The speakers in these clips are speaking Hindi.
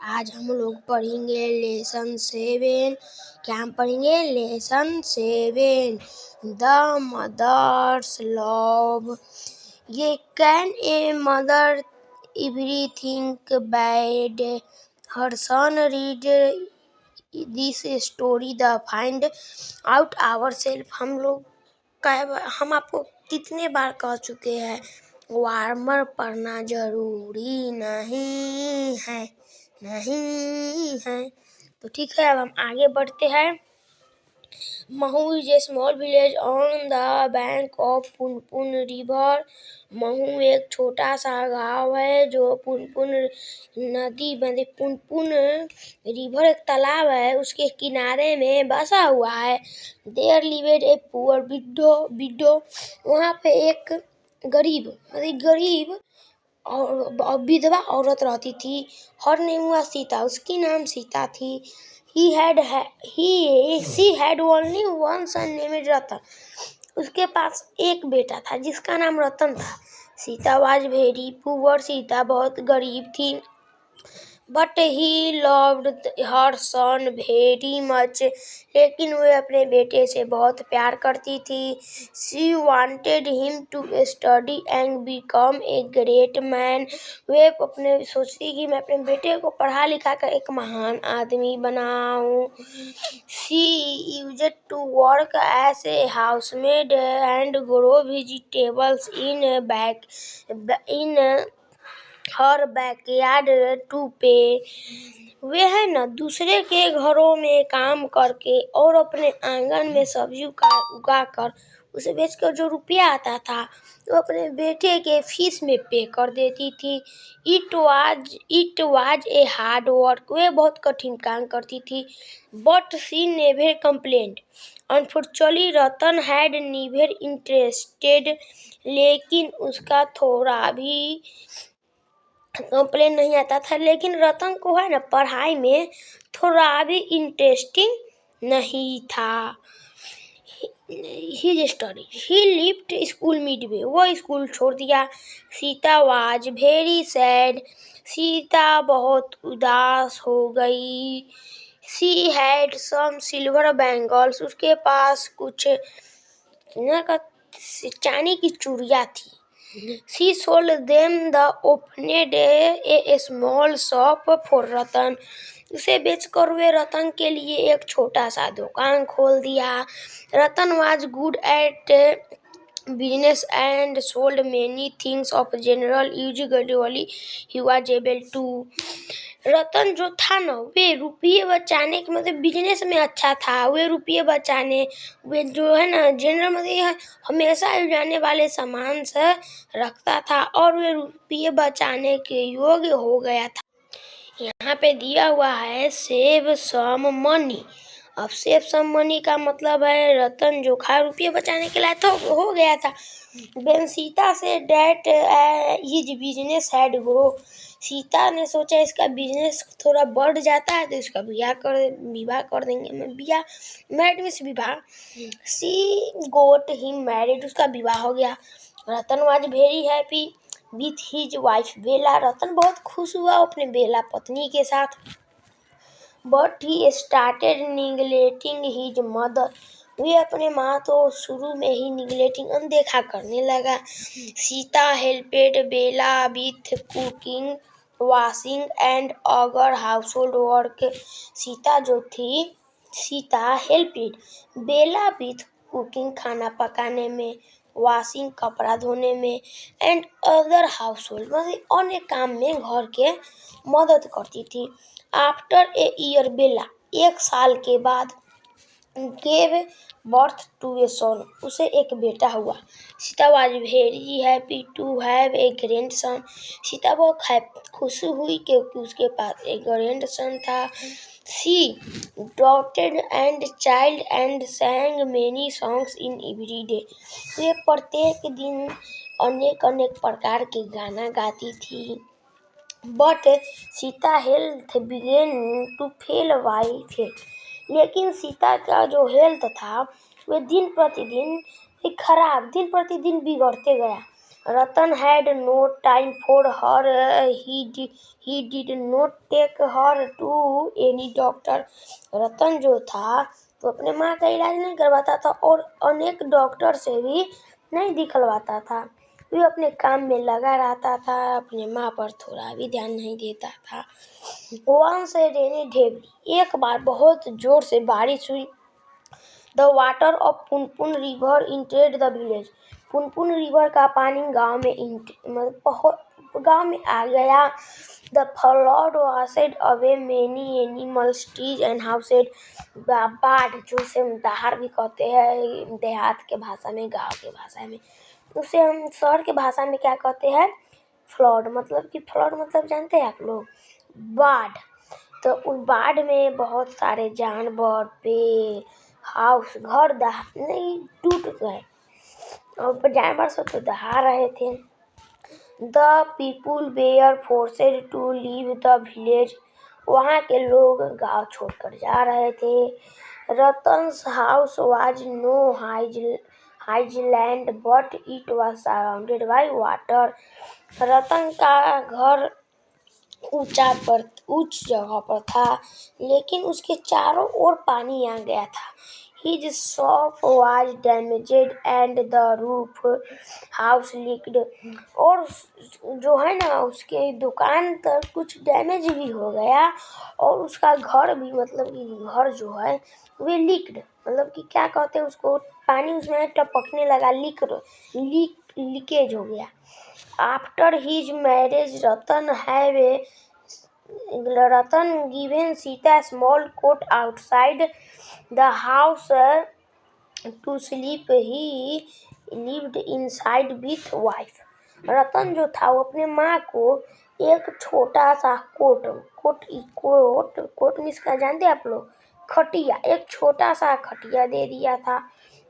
आज हम लोग पढ़ेंगे लेसन 7। क्या हम पढ़ेंगे? Lesson 7, the mother's love. ये can a mother everything bad her son read this story the find out our self. हम आपको कितने बार कह चुके हैं, वार्मर पढ़ना जरूरी नहीं है। तो ठीक है, अब हम आगे बढ़ते हैं। Mhow is a small village on the bank of Punpun river. Mhow एक छोटा सा गांव है जो पुनपुन नदी पुनपुन रिवर एक तालाब है उसके किनारे में बसा हुआ है। There lived a poor widow. वहाँ पे एक गरीब और विधवा औरत रहती थी। हर नेम हुआ सीता, उसकी नाम सीता थी। She had only one son named रतन। उसके पास एक बेटा था जिसका नाम रतन था। Sita was very poor। Sita बहुत गरीब थी। But he loved her son very much। लेकिन वह अपने बेटे से बहुत प्यार करती थी। She wanted him to study and become a great man। वे अपने सोचती कि मैं अपने बेटे को पढ़ा लिखा कर एक महान आदमी बनाऊं। She used to work as a housemaid and grow vegetables in her backyard to pay। वे है न दूसरे के घरों में काम करके और अपने आंगन में सब्जी उगा कर उसे बेचकर जो रुपया आता था वो अपने बेटे के फीस में पे कर देती थी। It was a hard work. वे बहुत कठिन काम करती थी। But she never complained. Unfortunately Ratan had never interested. लेकिन उसका थोड़ा भी कंप्लेन नहीं आता था। लेकिन रतन को है ना पढ़ाई में थोड़ा भी इंटरेस्टिंग नहीं था। His story, he left school midway। वो स्कूल छोड़ दिया। Sita was very sad। Sita बहुत उदास हो गई। She had some silver bangles। उसके पास कुछ चांदी की चूड़ियाँ थी। She sold them the opened a small shop for रतन। उसे बेचकर वे रतन के लिए एक छोटा सा दुकान खोल दिया। रतन was good at business and sold many things of general use। gradually he was able to। रतन जो था ना वे रुपये बचाने के मतलब बिजनेस में अच्छा था। वे रुपये बचाने वे जो है ना जनरल मतलब हमेशा जाने वाले सामान से रखता था और वे रुपये बचाने के योग्य हो गया था। यहाँ पे दिया हुआ है सेव सम मनी। अब सेव सम मनी का मतलब है रतन जो खा रुपये बचाने के लायक तो हो गया था। When Sita said that his business had grow. Sita ने सोचा इसका बिजनेस थोड़ा बढ़ जाता है तो इसका विवाह कर देंगे। मैरिड मीन्स विवाह। She got him married. उसका विवाह हो गया। Ratan was very happy with his wife Bela. Ratan बहुत खुश हुआ अपने बेला पत्नी के साथ। But he started neglecting his mother. वे अपने माँ तो शुरू में ही निगलेक्टिंग अनदेखा करने लगा। Sita helped Bela with cooking washing and other household work. Sita helped Bela with cooking खाना पकाने में, वॉशिंग कपड़ा धोने में, एंड अदर हाउसहोल्ड मतलब अन्य काम में घर के मदद करती थी। आफ्टर ए ईयर बेला एक साल के बाद gave birth to a son. उसे एक बेटा हुआ। Sita was very happy to have a grand son. Sita बहुत खुश हुई क्योंकि उसके पास एक ग्रैंड सन था। She doted and child and sang many songs in every day। वे प्रत्येक दिन अनेक प्रकार के गाना गाती थी। But Sita health began to fail by fail. लेकिन सीता का जो हेल्थ था वह दिन प्रतिदिन बिगड़ते गया। Ratan had no time for her. He did not take her to any doctor. रतन जो था तो अपने माँ का इलाज नहीं करवाता था और अनेक डॉक्टर से भी नहीं दिखलवाता था। वो अपने काम में लगा रहता था, अपने माँ पर थोड़ा भी ध्यान नहीं देता था। Once a rainy day, एक बार बहुत जोर से बारिश हुई। The water of Punpun river entered the village. Punpun river का पानी गांव में आ गया। The flood washed away many animals, trees and houses. बाढ़ जो से दहाड़ भी कहते हैं देहात के भाषा में, गांव के भाषा में, उसे हम शहर के भाषा में क्या कहते हैं, फ्लड। मतलब कि फ्लड मतलब जानते हैं आप लोग, बाढ़। तो उस बाढ़ में बहुत सारे जानवर, पेड़, हाउस, घर नहीं टूट गए और जानवर सब तो दहा रहे थे। The people were forced to leave the village, वहाँ के लोग गांव छोड़कर जा रहे थे। Ratan's house was no highs land but it was surrounded by water. रतन का घर उच्च जगह पर था, लेकिन उसके चारों ओर पानी आ गया था। His shop was damaged and the roof house leaked. और जो है ना उसके दुकान तक कुछ डैमेज भी हो गया और उसका घर भी, मतलब कि घर जो है वे लीक्ड, मतलब कि क्या कहते हैं उसको, पानी उसमें टपकने लगा, लीकेज हो गया। After his marriage, Ratan given Sita a small cot outside the house to sleep. He lived inside with wife. रतन जो था वो अपने माँ को एक छोटा सा कोट मीन्स का जानते हैं आप लोग, खटिया, एक छोटा सा खटिया दे दिया था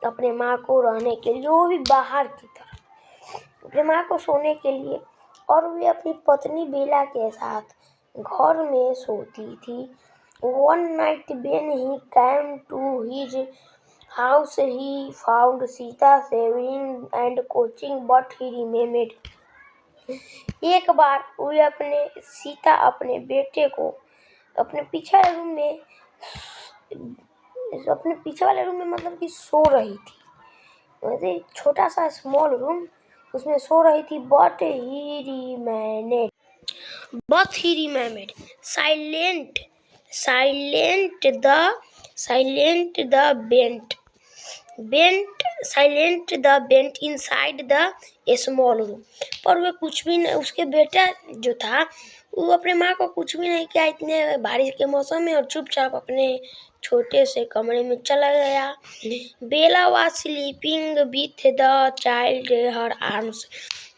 अपने माँ को रहने के लिए, वो भी बाहर की तरफ अपने माँ को सोने के लिए। और वे अपनी पत्नी बेला के साथ घर में सोती थी। One night when he came to his house, he found Sita shaving and coaching, but he remembered. एक बार वे सीता अपने बेटे को अपने पीछे वाले रूम में मतलब कि सो रही थी, वैसे छोटा सा स्मॉल रूम, उसमें सो रही थी। But he remained silent the bent inside the small room. पर वे कुछ भी नहीं, उसके बेटा जो था वो अपने माँ को कुछ भी नहीं किया इतने बारिश के मौसम में, और चुपचाप अपने छोटे से कमरे में चला गया। बेला was sleeping with the child her arms.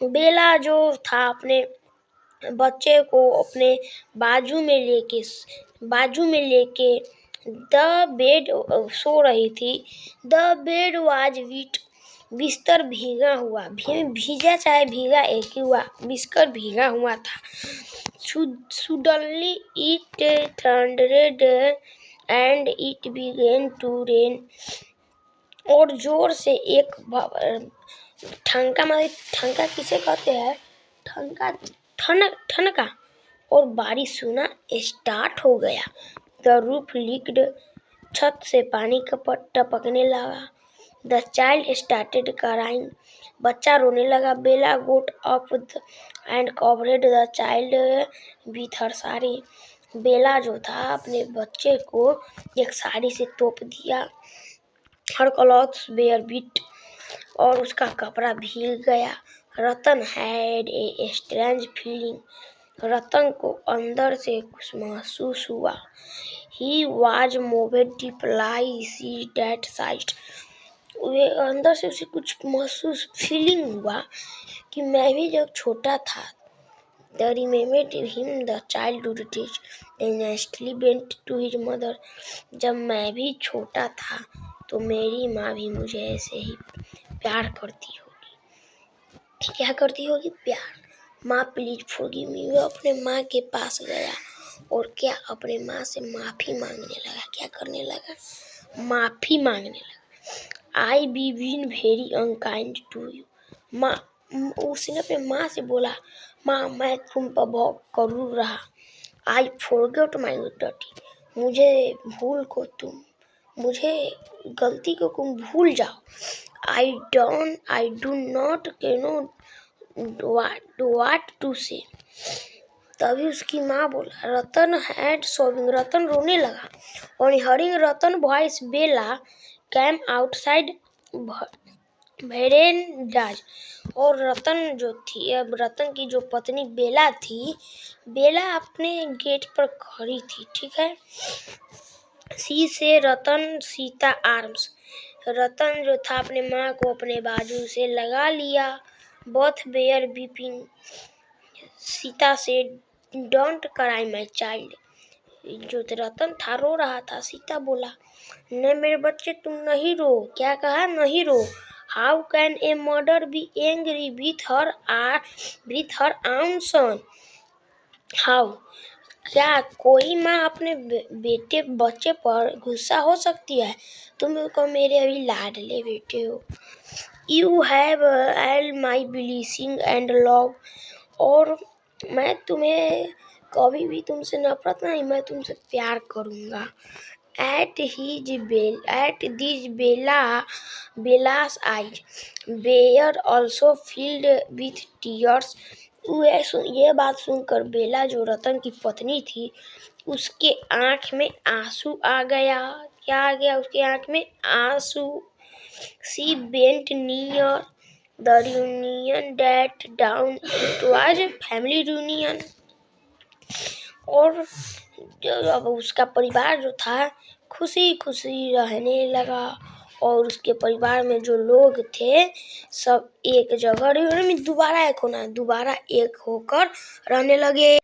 बेला जो था अपने बच्चे को अपने बाजू में लेके द बेड सो रही थी। द बेड वाज वीट, बिस्तर भीगा हुआ, भीजा चाहे भीगा एक ही हुआ, बिस्तर भीगा हुआ था। Suddenly it thundered and it began to rain. और जोर से एक ठनका किसे कहते हैं, ठनका और बारिश होना स्टार्ट हो गया। द रूफ लीक्ड, छत से पानी टपकने लगा। द चाइल्ड स्टार्टेड क्राइंग, बच्चा रोने लगा। Bela got up and covered the child with her sari, Bela जो था अपने बच्चे को एक साड़ी से तोप दिया। हर क्लॉथ्स वेयर विट, और उसका कपड़ा भीग गया। Ratan had a strange feeling, Ratan को अंदर से कुछ महसूस हुआ। He was moved deeply see that sight, वे अंदर से उसे कुछ महसूस फीलिंग हुआ कि मैं भी जब छोटा था। The remembered him the childhood days, and instantly went to his mother. जब मैं भी छोटा था तो मेरी माँ भी मुझे ऐसे ही प्यार करती होगी। क्या करती होगी? प्यार। माँ प्लीज फॉरगिव मी। वो अपने माँ के पास गया और क्या, अपने माँ से माफ़ी मांगने लगा। क्या करने लगा? माफ़ी मांगने लगा। I be been very unkind to you, माँ उसने अपने माँ से बोला, माँ मैं तुम पर बहुत क्रूर रहा, आई फॉरगेट माई डटी, मुझे गलती को तुम भूल जाओ, I do not know what to say. तभी उसकी माँ बोला, रतन हैड सोबिंग, रतन रोने लगा। और हरिंग रतन वॉइस बेला कैम आउटसाइड वेरेंडाज, और रतन जो थी, अब रतन की जो पत्नी बेला थी, बेला अपने गेट पर खड़ी थी, ठीक है। सी से रतन सीता आर्म्स, रतन जो था अपने माँ को अपने बाजू से लगा लिया। बोथ बेयर बीपिंग, सीता से डोंट क्राई माई चाइल्ड, जो रतन था रो रहा था। सीता बोला, नहीं मेरे बच्चे तुम नहीं रो। क्या कहा? नहीं रो। How can a mother be angry with her own son, how, क्या कोई माँ अपने बच्चे पर गुस्सा हो सकती है? तुम को मेरे अभी लाडले बेटे हो। You have all my blessing and love, और मैं तुम्हें कभी भी तुमसे नफरत नहीं, मैं तुमसे प्यार करूँगा। At this Bela's eyes were also filled with tears, ये बात सुनकर बेला जो रतन की पत्नी थी, उसके आंख में आंसू आ गया। क्या आ गया उसके आंख में? आंसू। She bent near the reunion that down, it was family reunion, और अब उसका परिवार जो था खुशी खुशी रहने लगा, और उसके परिवार में जो लोग थे सब एक जगह दोबारा एक होकर रहने लगे।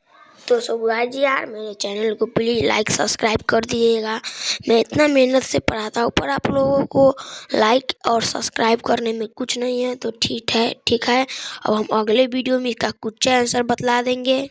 तो सब गाइस यार, मेरे चैनल को प्लीज़ लाइक सब्सक्राइब कर दिएगा। मैं इतना मेहनत से पढ़ाता हूँ, पर आप लोगों को लाइक और सब्सक्राइब करने में कुछ नहीं है, तो ठीक है। अब हम अगले वीडियो में इसका कुछ आंसर बतला देंगे।